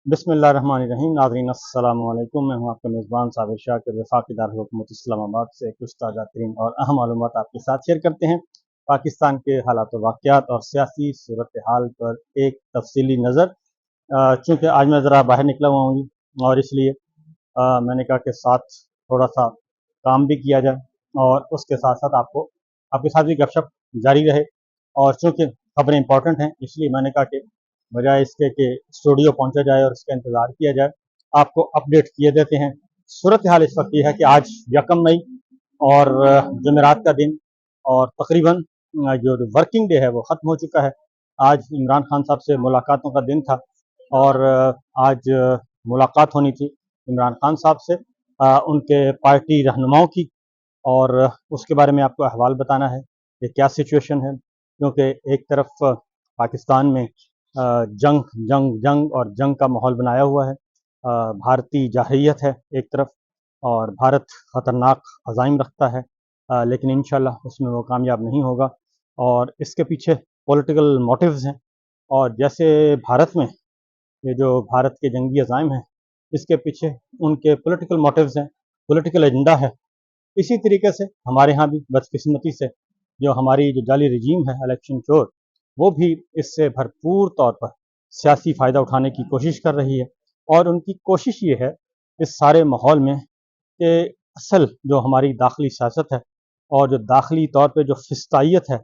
बिस्मिल्लाहिर्रहमानिर्रहीम। नाज़रीन अस्सलाम वालेकुम। मैं हूं आपका मेज़बान साबिर शाह के वफाकी दारकूमत इस्लामाबाद से कुछ ताज़ा तरीन और अहम मालूमात आपके साथ शेयर करते हैं। पाकिस्तान के हालात वाक़यात और सियासी सूरत हाल पर एक तफसीली नज़र। चूँकि आज मैं ज़रा बाहर निकला हुआ हूँ और इसलिए मैंने कहा कि साथ थोड़ा सा काम भी किया जाए और उसके साथ साथ आपके साथ भी गपशप जारी रहे। और चूँकि खबरें इंपॉर्टेंट हैं इसलिए मैंने कहा कि बजाय इसके कि स्टूडियो पहुंचा जाए और उसका इंतज़ार किया जाए, आपको अपडेट किए देते हैं। सूरत हाल इस वक्त ये है कि आज 1 मई और जुमेरात का दिन और तकरीबन जो वर्किंग डे है वो ख़त्म हो चुका है। आज इमरान खान साहब से मुलाकातों का दिन था और आज मुलाकात होनी थी इमरान खान साहब से, उनके पार्टी रहनुमाओं की। और उसके बारे में आपको अहवाल बताना है कि क्या सिचुएशन है, क्योंकि एक तरफ पाकिस्तान में जंग जंग जंग और जंग का माहौल बनाया हुआ है। भारतीय जारहियत है एक तरफ और भारत ख़तरनाक अज़ाइम रखता है, लेकिन इंशाल्लाह उसमें वो कामयाब नहीं होगा और इसके पीछे पॉलिटिकल मोटिव्स हैं। और जैसे भारत में ये जो भारत के जंगी अज़ाइम हैं, इसके पीछे उनके पॉलिटिकल मोटिव्स हैं, पॉलिटिकल एजेंडा है। इसी तरीके से हमारे यहाँ भी बदकिस्मती से जो हमारी जो जाली रजीम है इलेक्शन चोर, वो भी इससे भरपूर तौर पर सियासी फ़ायदा उठाने की कोशिश कर रही है। और उनकी कोशिश ये है इस सारे माहौल में कि असल जो हमारी दाखिली सियासत है और जो दाखिली तौर पे जो फिस्तायत है,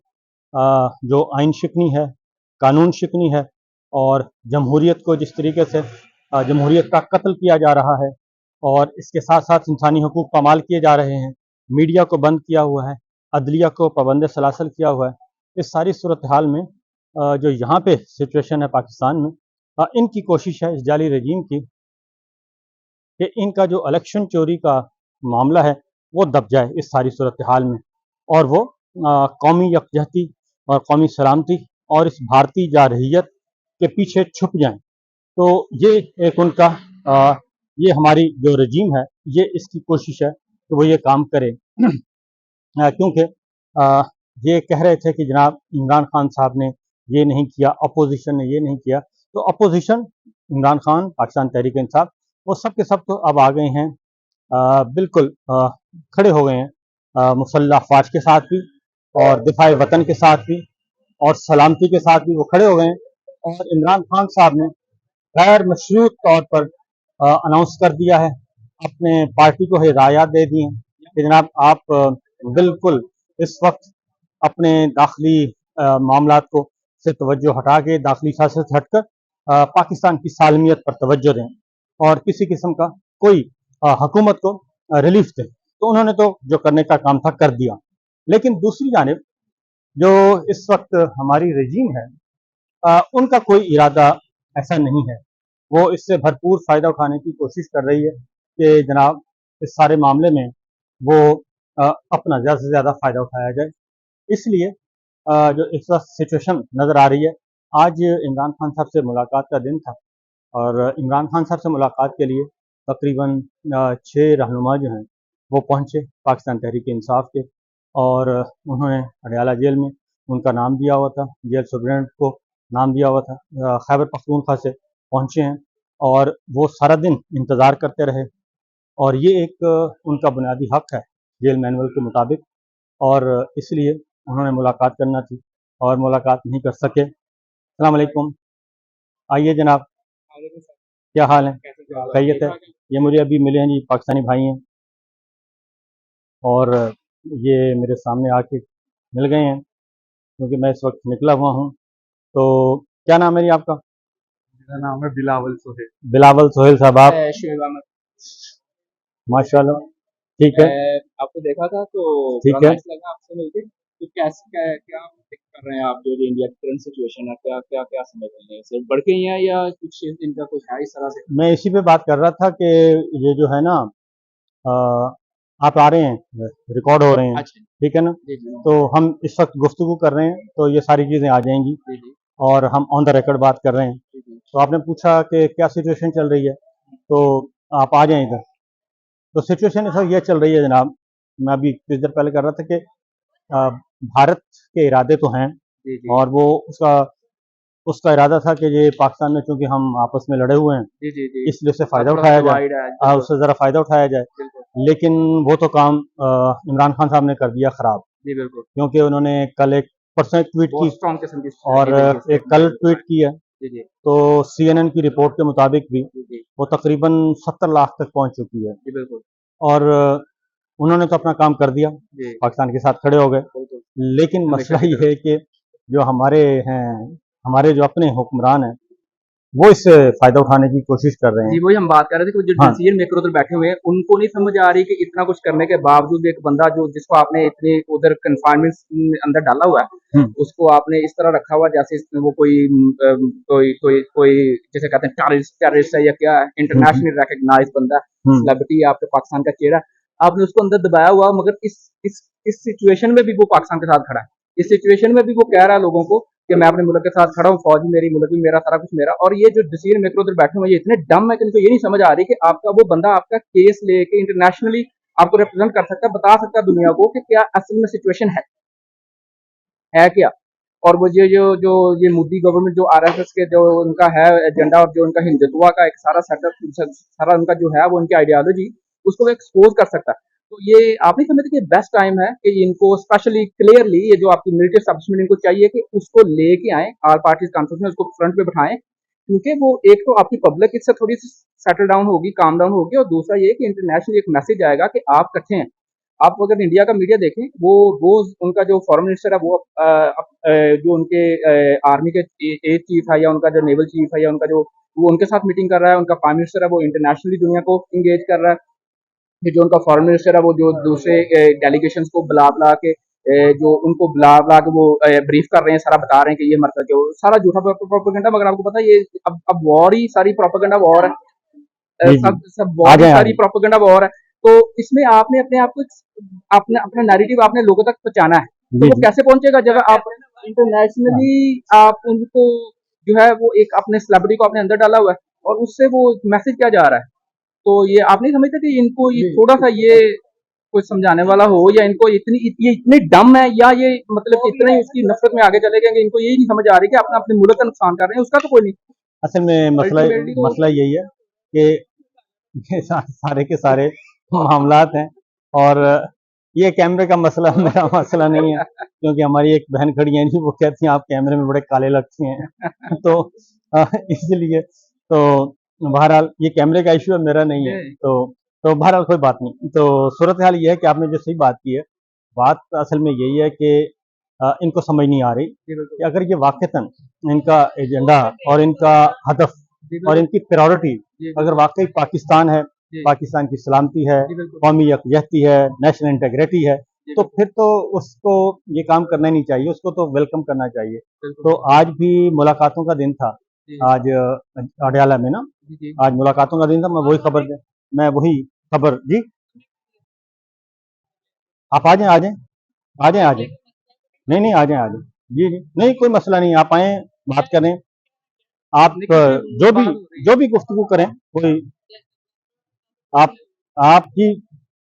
जो आइन शिकनी है, कानून शिकनी है और जमहूरियत को जिस तरीके से जमहूरियत का कत्ल किया जा रहा है और इसके साथ साथ इंसानी हकूक़ पामाल किए जा रहे हैं, मीडिया को बंद किया हुआ है, अदलिया को पाबंद सलासल किया हुआ है। इस सारी सूरत हाल में जो यहाँ पे सिचुएशन है पाकिस्तान में, इनकी कोशिश है इस जाली रजीम की कि इनका जो इलेक्शन चोरी का मामला है वो दब जाए इस सारी सूरत हाल में और वो कौमी यकजहती और कौमी सलामती और इस भारतीय जारहियत के पीछे छुप जाएं। तो ये एक उनका ये हमारी जो रजीम है ये इसकी कोशिश है कि वो ये काम करे। क्योंकि ये कह रहे थे कि जनाब इमरान खान साहब ने ये नहीं किया, अपोजिशन ने ये नहीं किया। तो अपोजिशन इमरान खान, पाकिस्तान तहरीक इंसाफ, वो सब के सब तो अब आ गए हैं, बिल्कुल खड़े हो गए हैं मुसल्लह अफवाज के साथ भी और दिफा वतन के साथ भी और सलामती के साथ भी वो खड़े हो गए हैं। और इमरान खान साहब ने गैर मशरूत तौर पर अनाउंस कर दिया है, अपने पार्टी को हिदायत दे दी हैं कि जनाब आप बिल्कुल इस वक्त अपने दाखिली मामलात को से तवज्जो हटा के दाखिली सियासत से हटकर पाकिस्तान की सालमियत पर तवज्जो दें और किसी किस्म का कोई हुकूमत को रिलीफ दें। तो उन्होंने तो जो करने का काम था कर दिया, लेकिन दूसरी जानिब जो इस वक्त हमारी रजीम है, उनका कोई इरादा ऐसा नहीं है। वो इससे भरपूर फ़ायदा उठाने की कोशिश कर रही है कि जनाब इस सारे मामले में वो अपना ज़्यादा से ज़्यादा फ़ायदा उठाया जाए। इसलिए जो इस वक्त सिचुएशन नज़र आ रही है, आज इमरान खान साहब से मुलाकात का दिन था और इमरान खान साहब से मुलाकात के लिए तकरीबन 6 रहनुमा जो हैं वो पहुँचे पाकिस्तान तहरीक इंसाफ के और उन्होंने अडयाला जेल में उनका नाम दिया हुआ था, जेल सुप्रीडेंट को नाम दिया हुआ था, खैबर पख्तूनख्वा से पहुँचे हैं और वो सारा दिन इंतज़ार करते रहे और ये एक उनका बुनियादी हक है जेल मैनुअल के मुताबिक और इसलिए उन्होंने मुलाकात करना थी और मुलाकात नहीं कर सके। अस्सलाम वालेकुम। आइए जनाब, क्या हाल है? खैरियत है? ये मुझे अभी मिले हैं जी, पाकिस्तानी भाई हैं और ये मेरे सामने आके मिल गए हैं क्योंकि मैं इस वक्त निकला हुआ हूँ। तो क्या नाम है जी आपका? मेरा नाम है बिलावल सोहेल। बिलावल सोहेल साहब, आप? शुएब अहमद। माशाल्लाह, ठीक है, आपको देखा था तो ठीक बड़ा है। नाइस लगा आपसे मिलके। तो कैसे क्या क्या pick कर रहे हैं आप, जो इंडिया की करंट सिचुएशन है, क्या क्या क्या समझ रहे हैं? सिर्फ बढ़ के ही है या कुछ इनका कुछ है इस तरह से? मैं इसी पे बात कर रहा था कि ये जो है ना, आप आ रहे हैं, रिकॉर्ड हो रहे हैं, अच्छा ठीक है ना? जी जी तो हम इस वक्त गुफ्तगू कर रहे हैं तो ये सारी चीज़ें आ जाएंगी जी जी और हम ऑन द रिकॉर्ड बात कर रहे हैं। जी जी। तो आपने पूछा कि क्या सिचुएशन चल रही है, तो आप आ जाएं इधर। तो सिचुएशन इस वक्त ये चल रही है जनाब, मैं अभी कुछ देर पहले कर रहा था कि भारत के इरादे तो हैं जी जी और वो उसका उसका इरादा था कि ये पाकिस्तान में चूंकि हम आपस में लड़े हुए हैं, जी जी जी, इसलिए उससे फ़ायदा थोड़ा उठाया जाए, डिवाइड है, बिल्कुल उससे ज़रा फ़ायदा उठाया जाए। बिल्कुल, लेकिन वो तो काम इमरान खान साहब ने कर दिया ख़राब, जी बिल्कुल, क्योंकि उन्होंने कल एक परसों एक ट्वीट की बहुत स्ट्रॉन्ग किस्म की और स्ट्रैटेजी देखी एक स्टेटमेंट कल है, ट्वीट की है। जी जी तो CNN की रिपोर्ट के मुताबिक भी जी जी वो तकरीबन 70 लाख तक पहुंच चुकी है। जी बिल्कुल, और उन्होंने तो अपना काम कर दिया, जी पाकिस्तान के साथ खड़े हो गए। बिल्कुल, लेकिन हमेशा मसला की ये तरह। है कि जो हमारे हैं, हमारे जो अपने हुक्मरान हैं, वो इससे फ़ायदा उठाने की कोशिश कर रहे जी, हैं। वही हम बात कर रहे थे कि जो हाँ, डिसीजन मेकर उधर बैठे हुए हैं, उनको नहीं समझ आ रही कि इतना कुछ करने के बावजूद एक बंदा जो जिसको आपने इतने उधर कन्फाइनमेंट अंदर डाला हुआ है, हुँ, उसको आपने इस तरह रखा हुआ जैसे इसमें वो कोई कोई कोई कोई जिसे कहते हैं टेररिस्ट टेररिस्ट है या क्या है, हुँ, हुँ, इंटरनेशनली रिकॉग्नाइज्ड बंदा, हुँ, सेलिब्रिटी है, आपके पाकिस्तान का चेहरा, आपने उसको अंदर दबाया हुआ मगर इस सिचुएशन में भी वो पाकिस्तान के साथ खड़ा है। इस सिचुएशन में भी वो कह रहा है लोगों को कि मैं अपने मुल्क के साथ खड़ा हूँ, फौज भी मेरी, मुल्क भी मेरा, सारा कुछ मेरा। और ये जो डिसीजन मेकर उधर बैठे हुए हैं, ये इतने डम है कि इनको ये नहीं समझ आ रही कि आपका वो बंदा आपका केस लेके इंटरनेशनली आपको रिप्रेजेंट कर सकता है, बता सकता है दुनिया को कि क्या असल में सिचुएशन है क्या। और वो ये जो जो ये मोदी गवर्नमेंट जो आरएसएस के जो उनका है एजेंडा और जो उनका हिंदुत्व का एक सारा सेटअप, सारा उनका जो है वो उनकी आइडियोलॉजी, उसको वो एक्सपोज कर सकता है। तो ये आप नहीं समझते कि बेस्ट टाइम है कि इनको स्पेशली क्लियरली ये जो आपकी मिलिट्री एस्टेब्लिशमेंट इनको चाहिए कि उसको लेके आए, आल पार्टीज कॉन्फ्रेंस में उसको फ्रंट पे बिठाएं, क्योंकि वो एक तो आपकी पब्लिक इससे थोड़ी सी सेटल डाउन होगी, काम डाउन होगी, और दूसरा ये कि इंटरनेशनली एक मैसेज आएगा कि आप इकट्ठे हैं। आप अगर इंडिया का मीडिया देखें, वो रोज उनका जो फॉरेन मिनिस्टर है वो जो उनके आर्मी के एयर चीफ है या उनका जो नेवल चीफ है या उनका जो वो उनके साथ मीटिंग कर रहा है, उनका प्राइम मिनिस्टर है वो इंटरनेशनली दुनिया को इंगेज कर रहा है, कि जो उनका फॉरेन मिनिस्टर है वो जो दूसरे डेलीगेशन को बुला बुला के जो उनको बुला बुला के वो ब्रीफ कर रहे हैं, सारा बता रहे हैं कि ये मतलब जो सारा झूठा प्रोपेगेंडा। मगर आपको पता है ये अब वॉर ही सारी प्रोपेगेंडा वॉर है, जी, जी। सब सब आ वॉर ही जाएँ, आ सारी जाएँ। प्रोपेगेंडा वॉर है। तो इसमें आपने अपने आप को अपना अपना नैरेटिव आपने लोगों तक पहुंचाना है। तो जी, वो जी। कैसे पहुंचेगा जब आप हाँ, इंटरनेशनली आप उनको जो है वो एक अपने सेलिब्रिटी को अपने अंदर डाला हुआ है और उससे वो मैसेज क्या जा रहा है। तो ये आप नहीं समझते कि इनको ये थोड़ा सा ये कुछ समझाने वाला हो, या इनको ये इतनी डम है, या ये मतलब कि इतना ही उसकी नफरत में आगे चले गए कि इनको यही नहीं समझ आ रही कि अपना अपने मुल्क का नुकसान कर रहे हैं, उसका तो कोई नहीं। असल में अल्टीमेटली तो मसला यही है कि ये सारे के सारे मामलात हैं। और ये कैमरे का मसला मेरा मसला नहीं है, क्योंकि हमारी एक बहन खड़ी हैं जी, वो कहती हैं आप कैमरे में बड़े काले लगते हैं। तो इसलिए तो बहरहाल ये कैमरे का इशू है, मेरा नहीं है। जी तो बहरहाल कोई बात नहीं। तो सूरत हाल ये है कि आपने जो सही बात की है, बात असल में यही है कि इनको समझ नहीं आ रही जी बिल्कुल, कि अगर ये वाक़तन इनका एजेंडा और इनका हदफ जी और बिल्कुल, इनकी प्रायोरिटी जी अगर बिल्कुल, वाक़ई पाकिस्तान है, जी पाकिस्तान की सलामती है, जी बिल्कुल, कौमी यकजहती है, नेशनल इंटीग्रिटी है, जी तो बिल्कुल, फिर तो उसको ये काम करना ही नहीं चाहिए, उसको तो वेलकम करना चाहिए। बिल्कुल, तो आज भी मुलाकातों का दिन था, जी आज अडयाला में ना, जी जी आज मुलाकातों का दिन था। मैं वही खबर जी, आप आ जाएँ, आ जाएँ, आ जाएँ, आ जाएँ। नहीं, नहीं, आ जाएँ, आ जाएँ। जी, जी। नहीं, कोई मसला नहीं, आप आएँ, बात करें। आप नहीं क्योंकि जो भी बात हो रही जो भी गुफ्तगू करें, कोई आप आपकी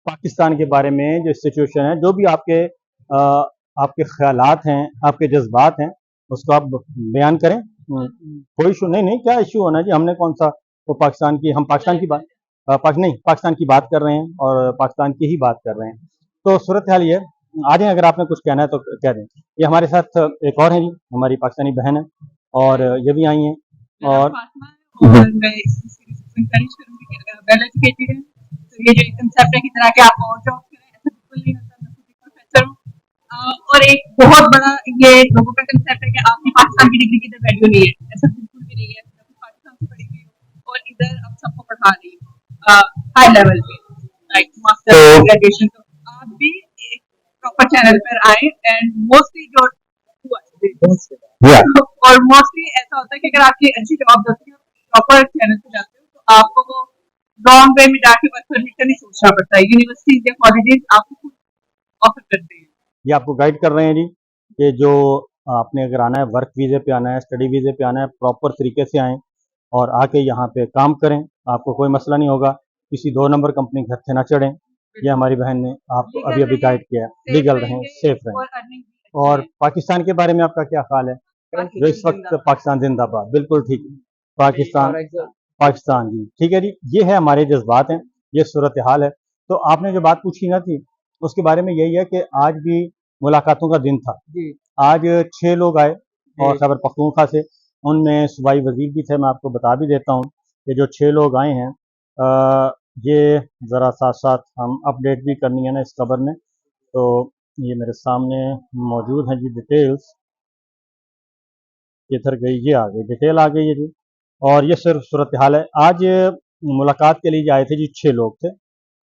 पाकिस्तान के बारे में जो सिचुएशन है, जो भी आपके ख़यालात हैं, आपके जज़्बात हैं, उसको आप बयान करें। कोई इश्यू नहीं, नहीं, क्या इश्यू होना जी, हमने कौन-सा वो पाकिस्तान की हम पाकिस्तान की बात नहीं, पाकिस्तान की बात कर रहे हैं और पाकिस्तान की ही बात कर रहे हैं। तो सूरत-हाल ये है, आ जाएँ, अगर आपने कुछ कहना है तो कह दें। ये हमारे साथ एक और हैं जी, हमारी पाकिस्तानी बहन है और ये भी आई हैं और और मैं इस सीरीज को encourage करूंगी कि अगर आप वेल एजुकेटेड हैं तो ये जो एक कंसेप्ट है कि तरह के आप और जॉब करें, ऐसा बिल्कुल नहीं होता। मैं खुद एक प्रोफेसर हूँ और एक बहुत बड़ा ये लोगों का कंसेप्ट है कि आपकी पाकिस्तान की डिग्री की इधर वैल्यू नहीं है, ऐसा बिल्कुल भी नहीं है। मैं खुद पाकिस्तान से पढ़ी हुई हूँ और इधर अब सबको पढ़ा रही हूँ हाई लेवल पे, लाइक मास्टर ग्रेजुएशन। तो आप भी एक प्रॉपर चैनल पर आए एंड मोस्टली जो या और मोस्टली ऐसा होता है कि अगर आपकी अच्छी जॉब होती है प्रॉपर चैनल पे जाते हो तो आपको वो रॉन्ग वे में जाके वर्क परमिट का नहीं सोचना पड़ता है। यूनिवर्सिटीज या कॉलेजेस आपको खुद ऑफर करते हैं। ये आपको गाइड कर रहे हैं जी, कि जो आपने अगर आना है वर्क वीज़े पे आना है, स्टडी वीज़े पे आना है, प्रॉपर तरीके से आएँ और आके यहाँ पे काम करें, आपको कोई मसला नहीं होगा। किसी 2 नंबर कंपनी के हत्थे ना चढ़ें। ये हमारी बहन ने आपको लीगल अभी-अभी रहें, गाइड किया है, सेफ लीगल रहें, रहेंगे सेफ रहें। और अर्निंग भी अच्छी और है। पाकिस्तान के बारे में आपका क्या ख़्याल है? जो इस वक्त पाकिस्तान जिंदाबाद, बिल्कुल ठीक है। पाकिस्तान पाकिस्तान जी, ठीक है जी, ये है हमारे जज्बात हैं, ये सूरत हाल है। तो आपने जो बात पूछी ना थी उसके बारे में यही है कि आज भी मुलाकातों का दिन था। जी आज 6 लोग आए और जी खैबर पख्तूनख्वा से, उनमें सूबाई वजीर भी थे। मैं आपको बता भी देता हूँ कि जो 6 लोग आए हैं, ये ज़रा साथ साथ हम अपडेट भी करनी है ना इस खबर में, तो ये मेरे सामने मौजूद हैं जी डिटेल्स। किधर गई, ये आ गई डिटेल, आ गई है जी। और ये सिर्फ सूरत हाल है। आज मुलाकात के लिए आए थे जी 6 लोग थे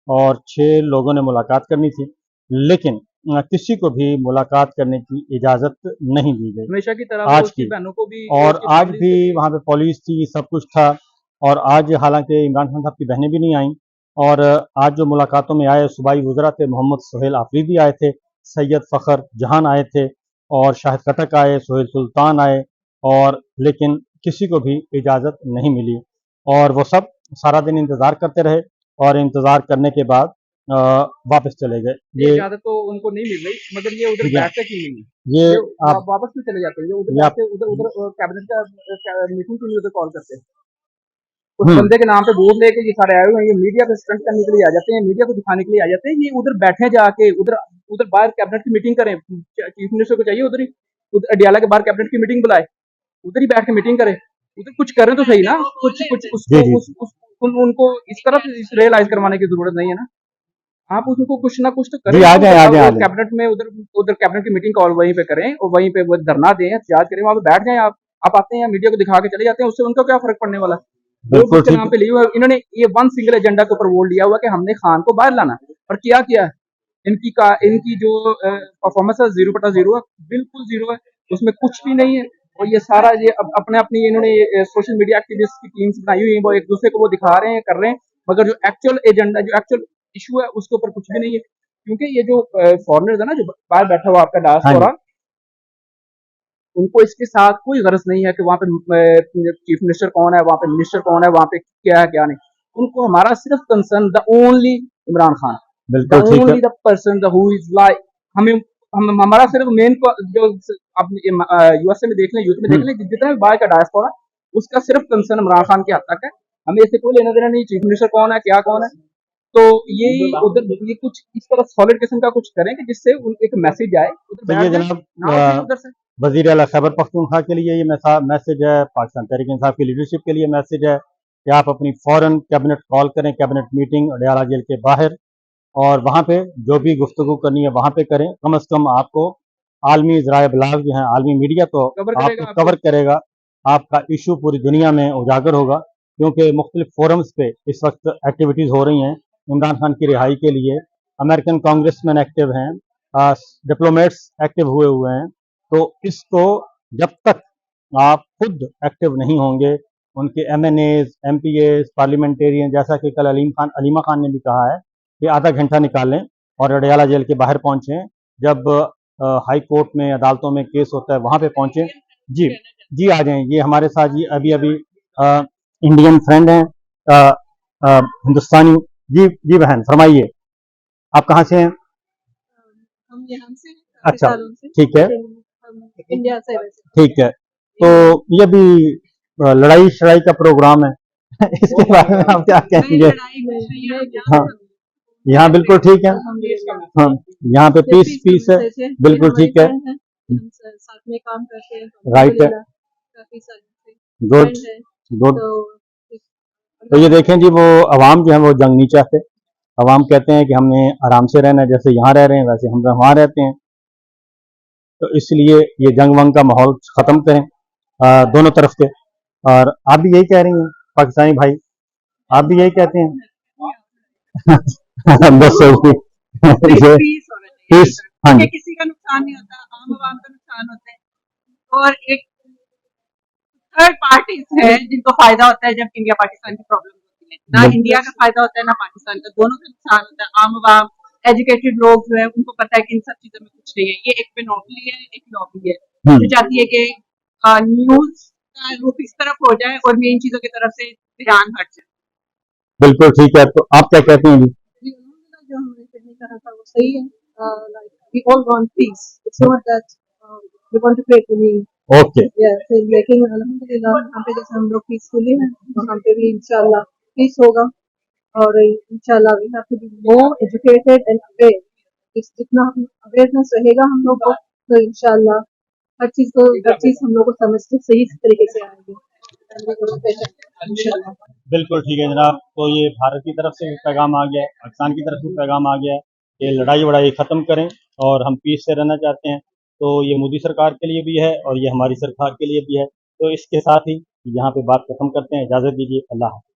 और 6 लोगों ने मुलाकात करनी थी, लेकिन किसी को भी मुलाकात करने की इजाज़त नहीं दी गई हमेशा की तरह वो आज उसकी की। बहनों को भी और उसकी आज फैमिली भी से भी वहाँ पे पुलिस थी, सब कुछ था। और आज हालांकि इमरान खान साहब की बहनें भी नहीं आईं। और आज जो मुलाकातों में आए सूबाई वज़रा थे, मोहम्मद सुहेल आफरीदी आए थे, सैयद फ़खर जहान आए थे और शाहिद खटक आए, सुहेल सुल्तान आए, और लेकिन किसी को भी इजाज़त नहीं मिली और वो सब सारा दिन इंतज़ार करते रहे और इंतज़ार करने के बाद वापस चले गए। ये ये इजाजत तो उनको नहीं मिल रही, मगर ये उधर ठीक है, बैठते क्यों नहीं है? ये ये आप वापस क्यों चले जाते हैं? ये उधर ये आप बैठते उधर उधर कैबिनेट का मीटिंग के लिए उधर कॉल करते हैं। उस हम्म, बंदे के नाम पे वोट लेके ये सारे आए हुए हैं, ये मीडिया पे स्टंट करने के लिए आ जाते हैं, मीडिया को दिखाने के लिए आ जाते हैं। ये उधर बैठे जाके उधर उधर बाहर कैबिनेट की मीटिंग करें। चीफ मिनिस्टर को चाहिए उधर ही उधर अडियाला के बाहर कैबिनेट की मीटिंग बुलाए, उधर ही बैठ के मीटिंग करे, उधर कुछ करें तो सही ना। कुछ कुछ जी उसको जी उनको इस तरफ रियलाइज करवाने की जरूरत नहीं है ना। आप उनको कुछ ना कुछ तो करें जी, ना, आ जाए आ उधर जाए आ वो जाए, कैबिनेट में उधर उधर कैबिनेट की मीटिंग कॉल वहीं पे करें और वहीं पे वो धरना दें, एहतजाज करें, वहां पे बैठ जाएं। आप आते हैं मीडिया को दिखा के चले जाते हैं, उससे उनको क्या फर्क पड़ने वाला है? वोट बिल्कुल उसके ठीक नाम है। पे लिए हुए हैं। इन्होंने ये वन सिंगल एजेंडा के ऊपर वोट लिया हुआ कि हमने खान को बाहर लाना है। और किया है इनकी जो परफॉर्मेंस है 0/0 है, बिल्कुल जीरो है, उसमें कुछ भी नहीं है। और ये सारा ये अपने अपनी इन्होंने सोशल मीडिया एक्टिविस्ट की टीम्स बनाई हुई है, वो एक दूसरे को वो दिखा रहे हैं, कर रहे हैं, मगर जो एक्चुअल एजेंडा जो एक्चुअल इशू है उसके ऊपर कुछ भी नहीं है। क्योंकि ये जो फॉरेनर्स है ना, जो बाहर बैठा हुआ आपका हाँ जी, डायस्पोरा, उनको इसके साथ कोई गरज नहीं है कि वहाँ पे चीफ मिनिस्टर कौन है, वहाँ पे मिनिस्टर कौन है, वहाँ पे क्या है क्या नहीं। उनको हमारा सिर्फ concern the only Imran Khan, the बिल्कुल ठीक है। Only the person the who is like हमें हमारा सिर्फ मेन जो आप यूएसए में देख लें, यूथ में देख हम्म, लें, जितना भी बाहर का डायस्पोरा, उसका सिर्फ कंसर्न इमरान खान की हद तक है। हमें इससे कोई लेना देना नहीं, चीफ मिनिस्टर कौन है क्या कौन है। तो ये उधर ये कुछ इस तरह सॉलिड किस्म का कुछ करें कि जिससे एक मैसेज जाए, उधर तो बैठ ये जाए, जनाब ना उठे उधर से। वजीर आला खैबर पख्तूनख्वा के लिए ये मैसेज है, पाकिस्तान तहरीक इंसाफ की लीडरशिप के लिए मैसेज है कि आप अपनी फ़ौरन कैबिनेट कॉल करें, कैबिनेट मीटिंग अडयाला जेल के बाहर, और वहाँ पे जो भी गुफ्तगू करनी है वहाँ पे करें। कम अज़ कम आपको आलमी ज़राए इब्लाग जो हैं, आलमी मीडिया तो कवर करेगा आपको आपको। कवर करेगा, आपका इशू पूरी दुनिया में उजागर होगा, क्योंकि मुख्तलिफ फोरम्स पे इस वक्त एक्टिविटीज़ हो रही हैं इमरान खान की रिहाई के लिए। अमेरिकन कांग्रेसमैन एक्टिव हैं, डिप्लोमेट्स एक्टिव हुए हुए हैं। तो इसको जब तक आप खुद एक्टिव नहीं होंगे, उनके MNAs, MPAs, पार्लियामेंटेरियन, जैसा कि कल अलीमा खान ने भी कहा है कि आधा घंटा निकालें और अडयाला जेल के बाहर पहुंचें, जब हाई कोर्ट में अदालतों में केस होता है वहां पे पहुंचें। जी जी, आ जाएं। ये हमारे साथ जी अभी अभी इंडियन फ्रेंड हैं, अ, हिंदुस्तानी। जी जी बहन, फरमाइए, आप कहाँ से हैं? हम यहाँ से हैं, काफी अच्छा, सालों से, ठीक है, लेकिन हम इंडिया से वैसे ठीक है। तो ये भी लड़ाई शड़ाई का प्रोग्राम है इसके बहुत बड़ा बारे में प्रोग्राम आप क्या नहीं कहेंगे? लड़ाई कुछ नहीं है, हम हाँ, यहाँ यहाँ बिल्कुल ठीक है। हम हाँ, यहाँ पे जब पीस भी पीस है, समझते थे, ये बिल्कुल हमारे ठीक है। फ्रेंड हैं, हम साथ में काम करते हैं, तो राइट है, अल्हम्दुलिल्लाह काफी सालों से गुड फ्रेंड है। गुड। तो तो ये अल्लाह देखें जी, वो अवाम जो है वो जंग नहीं चाहते। अवाम कहते हैं कि हमने आराम से रहना है, जैसे यहाँ रह रहे हैं वैसे हम वहाँ रहते हैं। तो इसलिए ये जंग वंग का माहौल ख़त्म करें, दोनों तरफ के। और आप भी यही कह रही हैं पाकिस्तानी भाई, आप भी यही कहते हैं? बस सही ये पीस होना चाहिए हर पीस, तरफ, हाँ ठीक है, जी, किसी का नुकसान नहीं होता, आम आवाम का नुकसान होता है। और एक थर्ड पार्टीज है जिनको फायदा होता है जब इंडिया पाकिस्तान की प्रॉब्लम होती है, ना इंडिया का फायदा होता है ना पाकिस्तान का, दोनों का नुकसान होता है। आम आवाम, एजुकेटेड लोग जो है उनको पता है कि इन सब चीजों में कुछ नहीं है, ये एक मोनोपोली है, एक लॉबी है जो चाहती है कि न्यूज का रुख इस तरफ हो जाए और मेन चीजों की तरफ से ध्यान हट जाए। बिल्कुल ठीक है। तो आप क्या कहते हैं जी? जी, अल्हम्दुलिल्लाह जो हमने करने कहा था वो सही है। Like we all want peace, it's not that we want to create any okay लेकिन अल्हम्दुलिल्लाह वहाँ पे जैसे हम लोग पीसफुली हैं वहाँ पे भी इंशाल्लाह पीस होगा और इंशाल्लाह we have to be more educated and aware. जितना हम अवेयरनेस रहेगा हम लोग को तो इंशाल्लाह हर चीज हम लोग को समझते सही तरीके से आएगी इंशाल्लाह। बिल्कुल ठीक है जनाब। तो ये भारत की तरफ से भी पैगाम आ गया है, पाकिस्तान की तरफ से भी पैगाम आ गया है कि लड़ाई वड़ाई ख़त्म करें और हम पीस से रहना चाहते हैं। तो ये मोदी सरकार के लिए भी है और ये हमारी सरकार के लिए भी है। तो इसके साथ ही यहाँ पे बात ख़त्म करते हैं। इजाज़त दीजिए। अल्लाह हाफ़िज़।